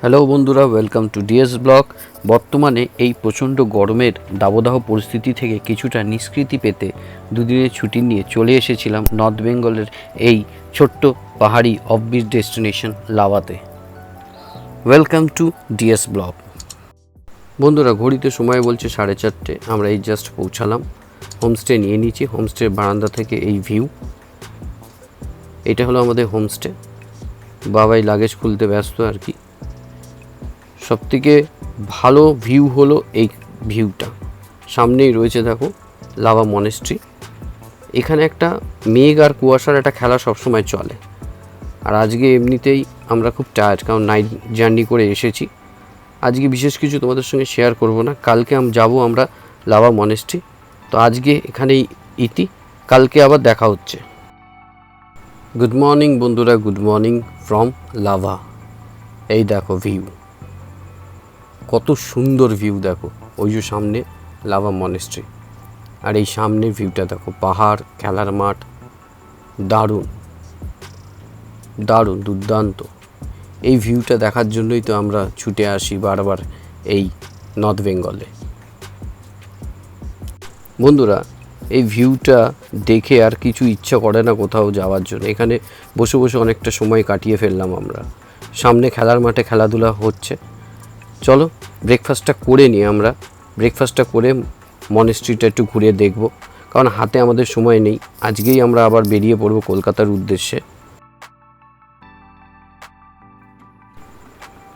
Hello বন্ধুরা, welcome to DS blog. বর্তমানে এই প্রচণ্ড গরমের দাবদাহ পরিস্থিতি থেকে কিছুটা নিষ্কৃতি পেতে দুদিনের ছুটি নিয়ে চলে এসেছিলাম নর্থ বেঙ্গলের এই ছোট্ট পাহাড়ি অফবিট ডেস্টিনেশন লাভাতে। Welcome to DS blog. বন্ধুরা, ঘড়িতে সময় বলছে 4:30। আমরা এই জাস্ট পৌঁছালাম, হোমস্টে নিয়ে নিয়েছি। হোমস্টের বারান্দা থেকে এই ভিউ। এটা হলো আমাদের হোমস্টে। বাবাই লাগেজ খুলতে ব্যস্ত আর কি। সবথেকে ভালো ভিউ হলো এই ভিউটা। সামনেই রয়েছে দেখো লাভা মনেস্ট্রি। এখানে একটা মেঘ আর কুয়াশার একটা খেলা সবসময় চলে। আর আজকে এমনিতেই আমরা খুব টায়ার্ড, কারণ নাইট জার্নি করে এসেছি। আজকে বিশেষ কিছু তোমাদের সঙ্গে শেয়ার করব না। কালকে যাবো আমরা লাভা মনেস্ট্রি। তো আজকে এখানেই ইতি, কালকে আবার দেখা হচ্ছে। গুড মর্নিং বন্ধুরা, গুড মর্নিং ফ্রম লাভা। এই দেখো ভিউ, কত সুন্দর ভিউ দেখো। ওই যে সামনে লাভা মনেস্ট্রি, আর এই সামনের ভিউটা দেখো, পাহাড়, খেলার মাঠ। দারুণ দারুণ, দুর্দান্ত। এই ভিউটা দেখার জন্যই তো আমরা ছুটে আসি বারবার এই নর্থ বেঙ্গলে। বন্ধুরা, এই ভিউটা দেখে আর কিছু ইচ্ছা করে না কোথাও যাওয়ার জন্য। এখানে বসে বসে অনেকটা সময় কাটিয়ে ফেললাম আমরা। সামনে খেলার মাঠে খেলাধুলা হচ্ছে। চলো ব্রেকফাস্টটা করে নিই আমরা। ব্রেকফাস্টটা করে মনেস্ট্রিটা একটু ঘুরে দেখব, কারণ হাতে আমাদের সময় নেই। আজকেই আমরা আবার বেরিয়ে পড়ব কলকাতার উদ্দেশ্যে।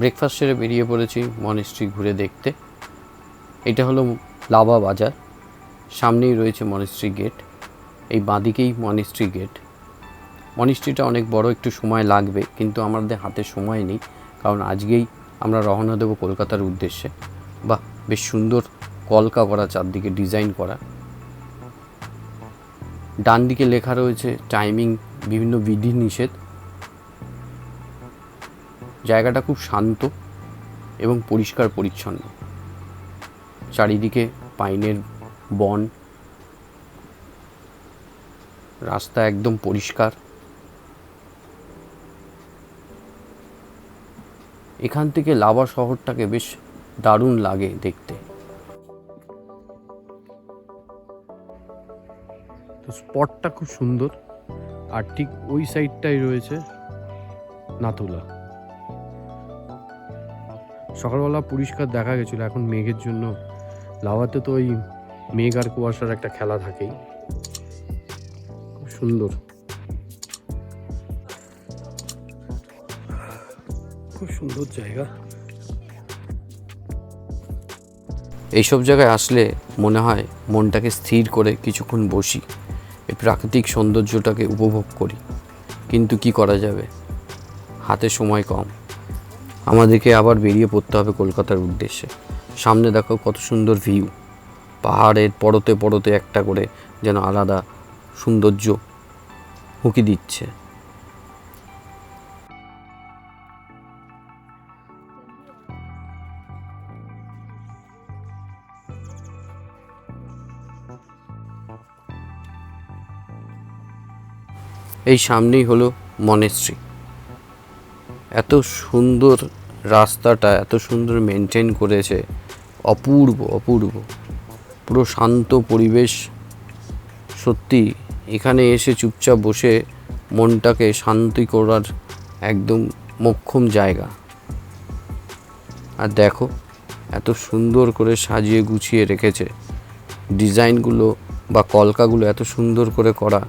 ব্রেকফাস্ট সেরে বেরিয়ে পড়েছি মনেস্ট্রি ঘুরে দেখতে। এটা হলো লাভা বাজার। সামনেই রয়েছে মনেস্ট্রি গেট। এই বাঁদিকেই মনেস্ট্রি গেট। মনেস্ট্রিটা অনেক বড়, একটু সময় লাগবে, কিন্তু আমাদের হাতে সময় নেই, কারণ আজকেই আমরা রওনা দেব কলকাতার উদ্দেশ্যে। বাহ, বেশ সুন্দর কলকা করা, চারদিকে ডিজাইন করা। ডান দিকে লেখা রয়েছে টাইমিং, বিভিন্ন বিধি নিষেধ। জায়গাটা খুব শান্ত এবং পরিষ্কার পরিচ্ছন্ন। চারিদিকে পাইনের বন, রাস্তা একদম পরিষ্কার। এখান থেকে লাভা শহরটাকে বেশ দারুণ লাগে দেখতে। তো স্পটটা খুব সুন্দর। আর ঠিক ওই সাইডটাই রয়েছে নাথুলা। সকালবেলা পরিষ্কার দেখা গেছিলো, এখন মেঘের জন্য লাভাতে তো ওই মেঘ আর কুয়াশার একটা খেলা থাকেই। খুব সুন্দর, খুব সুন্দর জায়গা। এইসব জায়গায় আসলে মনে হয় মনটাকে স্থির করে কিছুক্ষণ বসি, এই প্রাকৃতিক সৌন্দর্যটাকে উপভোগ করি। কিন্তু কি করা যাবে, হাতে সময় কম। আমাদেরকে আবার বেরিয়ে পড়তে হবে কলকাতার উদ্দেশ্যে। সামনে দেখো কত সুন্দর ভিউ, পাহাড়ের পরতে পরতে একটা করে যেন আলাদা সৌন্দর্য উঁকি দিচ্ছে। এই সামনেই হলো মনেস্ট্রি। এত সুন্দর রাস্তাটা, এত সুন্দর মেনটেন করেছে, অপূর্ব অপূর্ব। পুরো শান্ত পরিবেশ। সত্যি এখানে এসে চুপচাপ বসে মনটাকে শান্তি করার একদম মোক্ষম জায়গা। আর দেখো এত সুন্দর করে সাজিয়ে গুছিয়ে রেখেছে, ডিজাইনগুলো বা কলকাগুলো এত সুন্দর করে করা,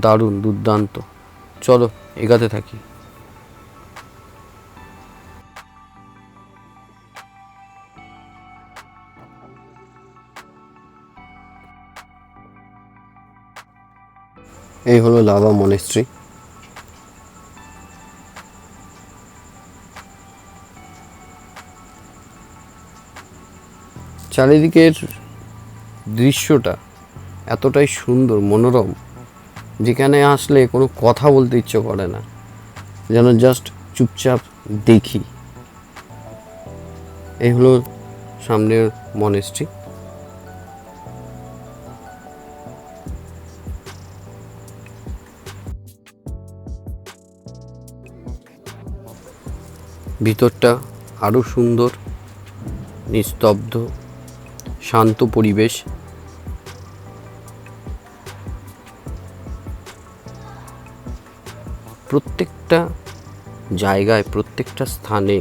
দারুণ, দুর্দান্ত। চলো এগাতে থাকি। এই হলো লাভা মনেস্ট্রি। চারিদিকের দৃশ্যটা এতটাই সুন্দর, মনোরম, যেখানে আসলে কোনো কথা বলতে ইচ্ছে করে না, যেন জাস্ট চুপচাপ দেখি। এই হলো সামনের মনেস্ট্রি। ভিতরটা আরও সুন্দর, নিস্তব্ধ, শান্ত পরিবেশ। প্রত্যেকটা জায়গায়, প্রত্যেকটা স্থানে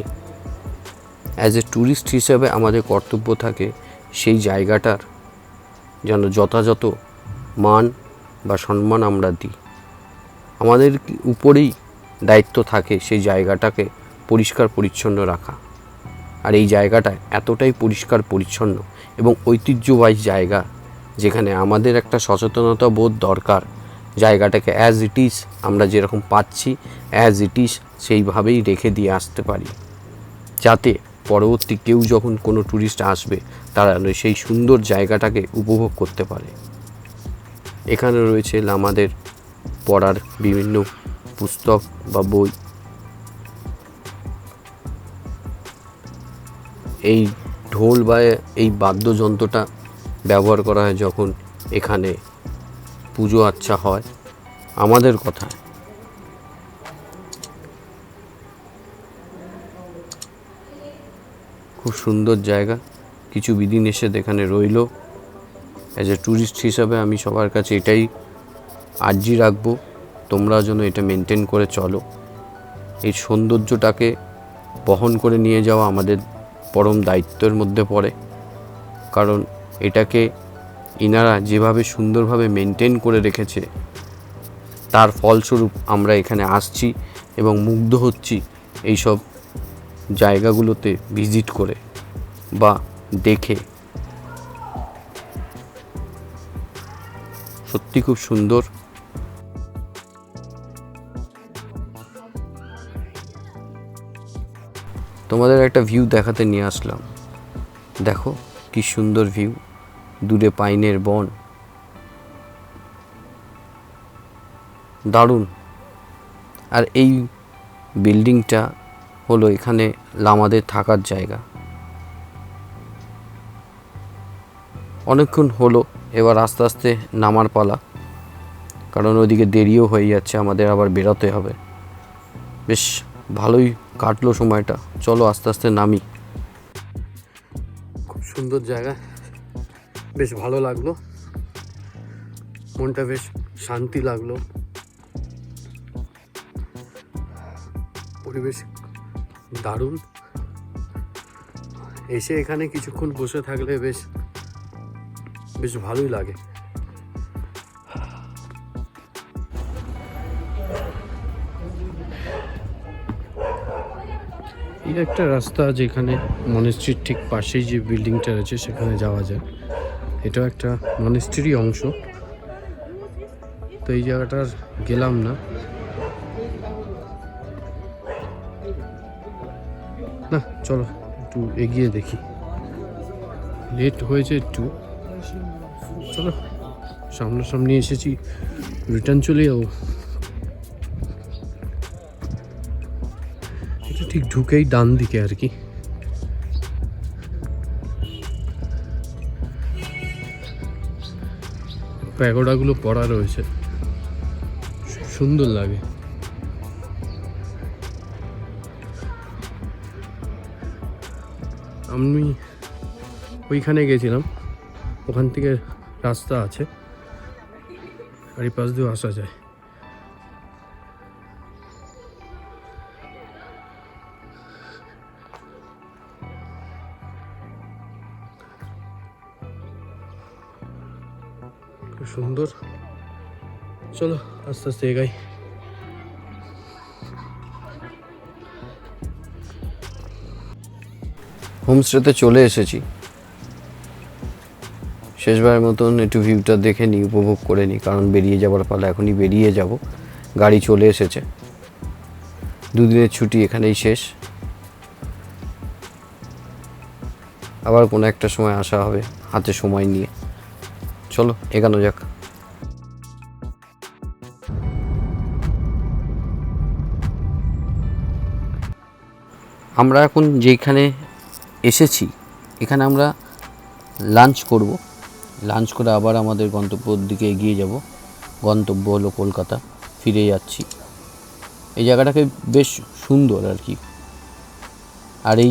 অ্যাজ এ ট্যুরিস্ট হিসেবে আমাদের কর্তব্য থাকে সেই জায়গাটার যেন যথাযথ মান বা সম্মান আমরা দিই। আমাদের উপরেই দায়িত্ব থাকে সেই জায়গাটাকে পরিষ্কার পরিচ্ছন্ন রাখা। আর এই জায়গাটা এতটাই পরিষ্কার পরিচ্ছন্ন এবং ঐতিহ্যবাহী জায়গা, যেখানে আমাদের একটা সচেতনতা বোধ দরকার। জায়গাটাকে অ্যাজ ইট ইজ আমরা যেরকম পাচ্ছি অ্যাজ ইট ইজ সেইভাবেই রেখে দিয়ে আসতে পারি, যাতে পরবর্তী কেউ যখন কোনো ট্যুরিস্ট আসবে তারা সেই সুন্দর জায়গাটাকে উপভোগ করতে পারে। এখানে রয়েছে আমাদের পড়ার বিভিন্ন পুস্তক বা বই। এই ঢোল বা এই বাদ্যযন্ত্রটা ব্যবহার করা হয় যখন এখানে পুজো আচ্চা হয় আমাদের কথায়। খুব সুন্দর জায়গা, কিছু বিধিনিষেধ এখানে রইল। অ্যাজ এ ট্যুরিস্ট হিসাবে আমি সবার কাছে এটাই আর্জি রাখবো, তোমরা যেন এটা মেনটেন করে চলো। এই সৌন্দর্যটাকে বহন করে নিয়ে যাওয়া আমাদের পরম দায়িত্বের মধ্যে পড়ে, কারণ এটাকে ইনারা যেভাবে সুন্দরভাবে মেনটেন করে রেখেছে তার ফলস্বরূপ আমরা এখানে আসছি এবং মুগ্ধ হচ্ছি এইসব জায়গাগুলোতে ভিজিট করে বা দেখে। সত্যি খুব সুন্দর। তোমাদের একটা ভিউ দেখাতে নিয়ে আসলাম। দেখো কি সুন্দর ভিউ, দূরে পাইনের বন, দারুণ। আর এই বিল্ডিংটা হলো এখানে লামাদের থাকার জায়গা। অনেকক্ষণ হলো, এবার আস্তে আস্তে নামার পালা, কারণ ওদিকে দেরিও হয়ে যাচ্ছে, আমাদের আবার বেরোতে হবে। বেশ ভালোই কাটলো সময়টা, চলো আস্তে আস্তে নামি। খুব সুন্দর জায়গা, বেশ ভালো লাগলো, মনটা বেশ শান্তি লাগলো। পরিবেশ দারুণ। এসে এখানে কিছুক্ষণ বসে থাকলে বেশ বেশ ভালোই লাগে। এই একটা রাস্তা যেখানে মনেস্ট্রির ঠিক পাশেই যে বিল্ডিংটা রয়েছে সেখানে যাওয়া যায়। এটাও একটা মনেস্ট্রিরই অংশ। তো এই জায়গাটার গেলাম না, না চলো একটু এগিয়ে দেখি। লেট হয়েছে একটু, চলো সামনাসামনি এসেছি, রিটার্ন চলে যাবো। এটা ঠিক ঢুকেই ডান দিকে আর কি। প্যাগোডাগুলো পড়া রয়েছে, সুন্দর লাগে। আমি ওইখানে গেছিলাম, ওখান থেকে রাস্তা আছে আর এই পাশ দিয়েও আসা যায়। খুব সুন্দর, চলো আস্তে আস্তে এগাই। হোমস্টেতে চলে এসেছি, শেষবারের মতন একটু ভিউটা দেখে নিই, উপভোগ করে নিই, কারণ বেরিয়ে যাবার পালা, এখনই বেরিয়ে যাব, গাড়ি চলে এসেছে। দুদিনের ছুটি এখানেই শেষ, আবার কোনো একটা সময় আসা হবে হাতে সময় নিয়ে। চলো এগানো যাক। আমরা এখন যেখানে এসেছি এখানে আমরা লাঞ্চ করব, লাঞ্চ করে আবার আমাদের গন্তব্যর দিকে এগিয়ে যাব। গন্তব্য হলো কলকাতা, ফিরে যাচ্ছি। এই জায়গাটাকে বেশ সুন্দর আর কি, আর এই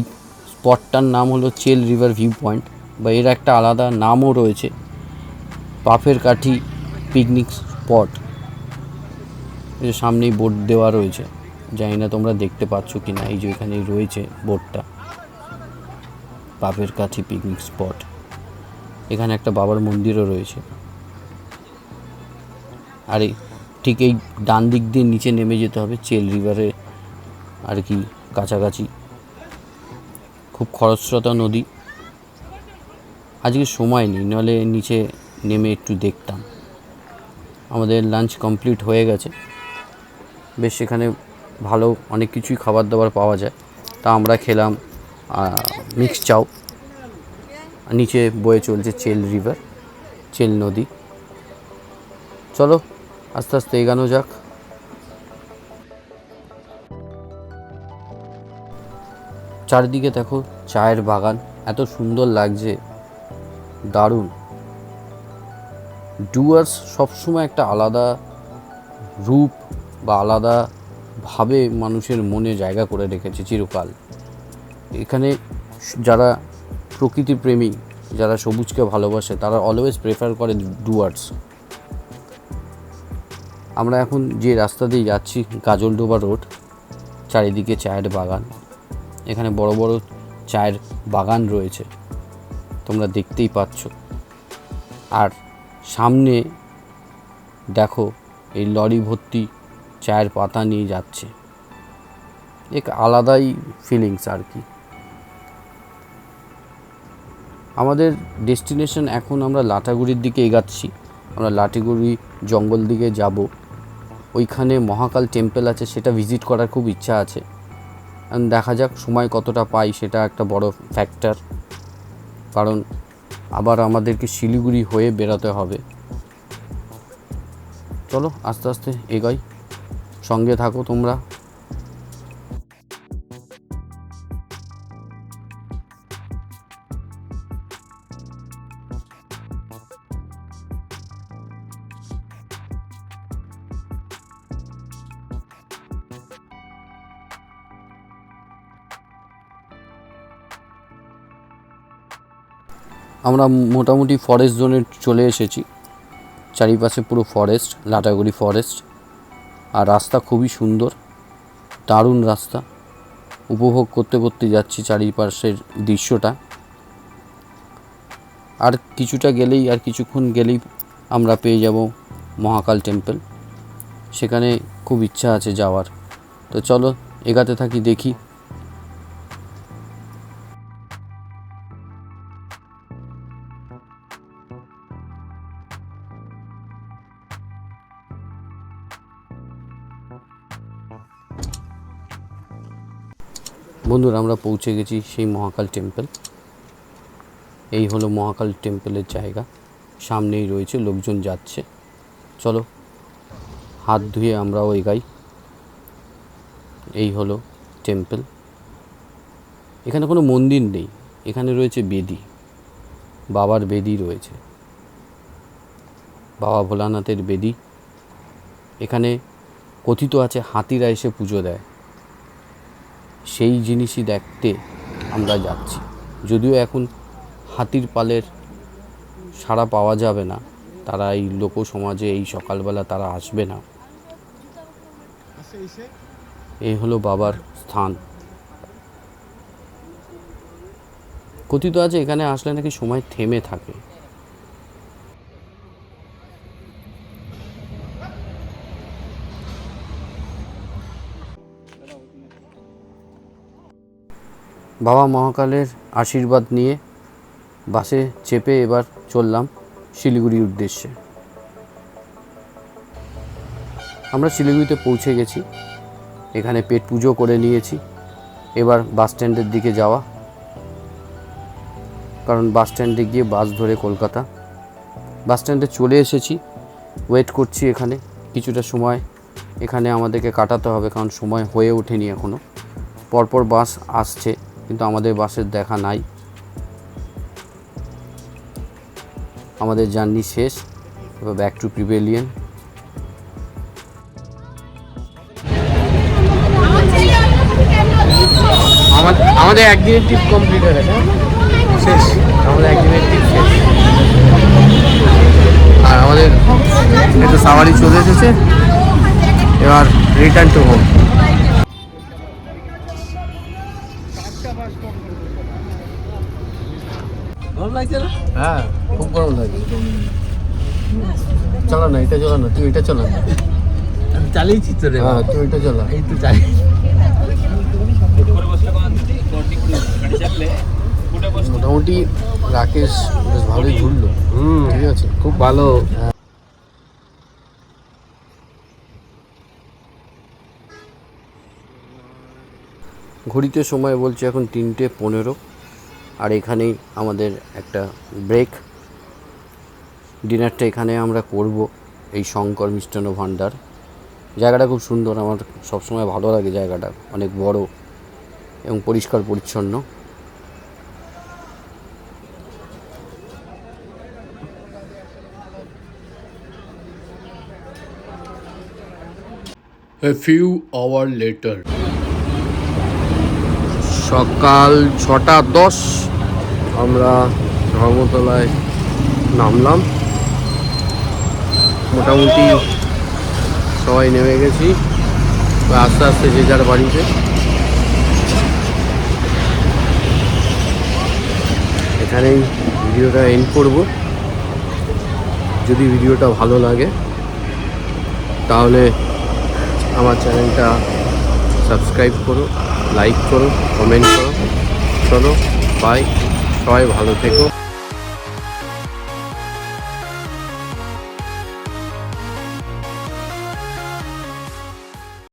স্পটটার নাম হলো চেল রিভার ভিউ পয়েন্ট, বা এর একটা আলাদা নামও রয়েছে, পাফের কাঠি পিকনিক স্পট। এই সামনেই বোর্ড দেওয়া রয়েছে, জানি না তোমরা দেখতে পাচ্ছ কি না, এই যে এখানেই রয়েছে বোর্ডটা, পাফের কাঠি পিকনিক স্পট। এখানে একটা বাবার মন্দিরও রয়েছে। আর এই ঠিক এই ডান দিক দিয়ে নিচে নেমে যেতে হবে চেল রিভারে আর কি কাছাকাছি। খুব খরস্রোতা নদী। আজকে সময় নেই, নাহলে নিচে নেমে একটু দেখতাম। আমাদের লাঞ্চ কমপ্লিট হয়ে গেছে। বেশ এখানে ভালো অনেক কিছুই খাবার দাবার পাওয়া যায়। তা আমরা খেলাম মিক্স চাউ। নিচে বয়ে চলছে চেল রিভার, চেল নদী। চলো আস্তে আস্তে এগানো যাক। চারিদিকে দেখো চায়ের বাগান, এত সুন্দর লাগছে, দারুণ। ডুয়ার্স সবসময় একটা আলাদা রূপ বা আলাদাভাবে মানুষের মনে জায়গা করে রেখেছে চিরকাল। এখানে যারা প্রকৃতি প্রেমী, যারা সবুজকে ভালোবাসে, তারা অলওয়েজ প্রেফার করে ডুয়ার্স। আমরা এখন যে রাস্তা দিয়ে যাচ্ছি গাজলডোবা রোড, চারিদিকে চায়ের বাগান। এখানে বড় বড় চায়ের বাগান রয়েছে, তোমরা দেখতেই পাচ্ছ। আর সামনে দেখো এই লরি ভর্তি চায়ের পাতা নিয়ে যাচ্ছে, এক আলাদাই ফিলিংস আর কি। আমাদের ডেস্টিনেশন এখন আমরা লাটাগুড়ির দিকে এগাচ্ছি। আমরা লাটাগুড়ি জঙ্গল দিকে যাব। ওইখানে মহাকাল টেম্পল আছে, সেটা ভিজিট করার খুব ইচ্ছা আছে। দেখা যাক সময় কতটা পাই, সেটা একটা বড় ফ্যাক্টর। কারণ আবার আমাদেরকে শিলিগুড়ি হয়ে বেরোতে হবে। চলো আস্তে আস্তে এগোই, সঙ্গে থাকো তোমরা। আমরা মোটামুটি ফরেস্ট জোনে চলে এসেছি। চারিপাশে পুরো ফরেস্ট, লাটাগুড়ি ফরেস্ট। আর রাস্তা খুবই সুন্দর, দারুণ রাস্তা। উপভোগ করতে করতে যাচ্ছি চারিপাশের দৃশ্যটা। আর কিছুটা গেলেই, আর কিছুক্ষণ গেলেই আমরা পেয়ে যাব মহাকাল টেম্পল। সেখানে খুব ইচ্ছা আছে যাওয়ার। তো চলো এগাতে থাকি, দেখি। বন্ধুরা আমরা পৌঁছে গেছি সেই মহাকাল টেম্পল। এই হলো মহাকাল টেম্পলের জায়গা, সামনেই রয়েছে, লোকজন যাচ্ছে। চলো হাত ধুয়ে আমরাও এগাই। এই হলো টেম্পল। এখানে কোনো মন্দির নেই, এখানে রয়েছে বেদি, বাবার বেদি রয়েছে, বাবা ভোলানাথের বেদি। এখানে কথিত আছে হাতিরা এসে পুজো দেয়, সেই জিনিসই দেখতে আমরা যাচ্ছি। যদিও এখন হাতির পালের সাড়া পাওয়া যাবে না, তারা এই লোক সমাজে এই সকালবেলা তারা আসবে না। এই হলো বাবার স্থান। কথিত আছে এখানে আসলে নাকি সময় থেমে থাকে। বাবা মহাকালের আশীর্বাদ নিয়ে বাসে চেপে এবার চললাম শিলিগুড়ির উদ্দেশ্যে। আমরা শিলিগুড়িতে পৌঁছে গেছি। এখানে পেট পুজো করে নিয়েছি। এবার বাস স্ট্যান্ডের দিকে যাওয়া, কারণ বাস স্ট্যান্ডে গিয়ে বাস ধরে কলকাতা। বাস স্ট্যান্ডে চলে এসেছি, ওয়েট করছি এখানে কিছুটা সময়। এখানে আমাদেরকে কাটাতে হবে, কারণ সময় হয়ে ওঠেনি এখনও। পরপর বাস আসছে, কিন্তু আমাদের বাসের দেখা নাই। আমাদের জার্নি শেষ, এবার ব্যাক টু প্রিভেলিয়ন। আমার আমাদের একদিনের ট্রিপ কমপ্লিট হয়ে গেছে, শেষ। আমাদের একদিনের ট্রিপ শেষ। আর আমাদের একটু সাওয়ারি চলে এসেছে, এবার রিটার্ন টু হোম। গরম লাগছে না? হ্যাঁ, খুব গরম লাগছে। চলো না, এটা চলো না, তুই এটা চলো না। আমি চালিয়েছি তো রে। হ্যাঁ, তুই এটা চলো। এই তো চালিয়ে মোটামুটি রাকেশ বেশ ভালোই ঘুরলো। ঠিক আছে, খুব ভালো। ঘড়িতে সময় বলছে এখন 3:15, আর এখানেই আমাদের একটা ব্রেক। ডিনারটা এখানে আমরা করব, এই শঙ্কর মিষ্টান্ন ভাণ্ডার। জায়গাটা খুব সুন্দর, আমার সবসময় ভালো লাগে জায়গাটা, অনেক বড় এবং পরিষ্কার পরিচ্ছন্ন। A few hours later. সকাল 6:10 আমরা ধর্মতলায় নামলাম। মোটামুটি সবাই নেমে গেছি, আস্তে আস্তে যে যার বাড়িতে। এখানেই ভিডিওটা এন্ড করব। যদি ভিডিওটা ভালো লাগে তাহলে আমার চ্যানেলটা সাবস্ক্রাইব করো, লাইক করো, কমেন্ট করো। চলো বাই, সবাই ভালো থেকো।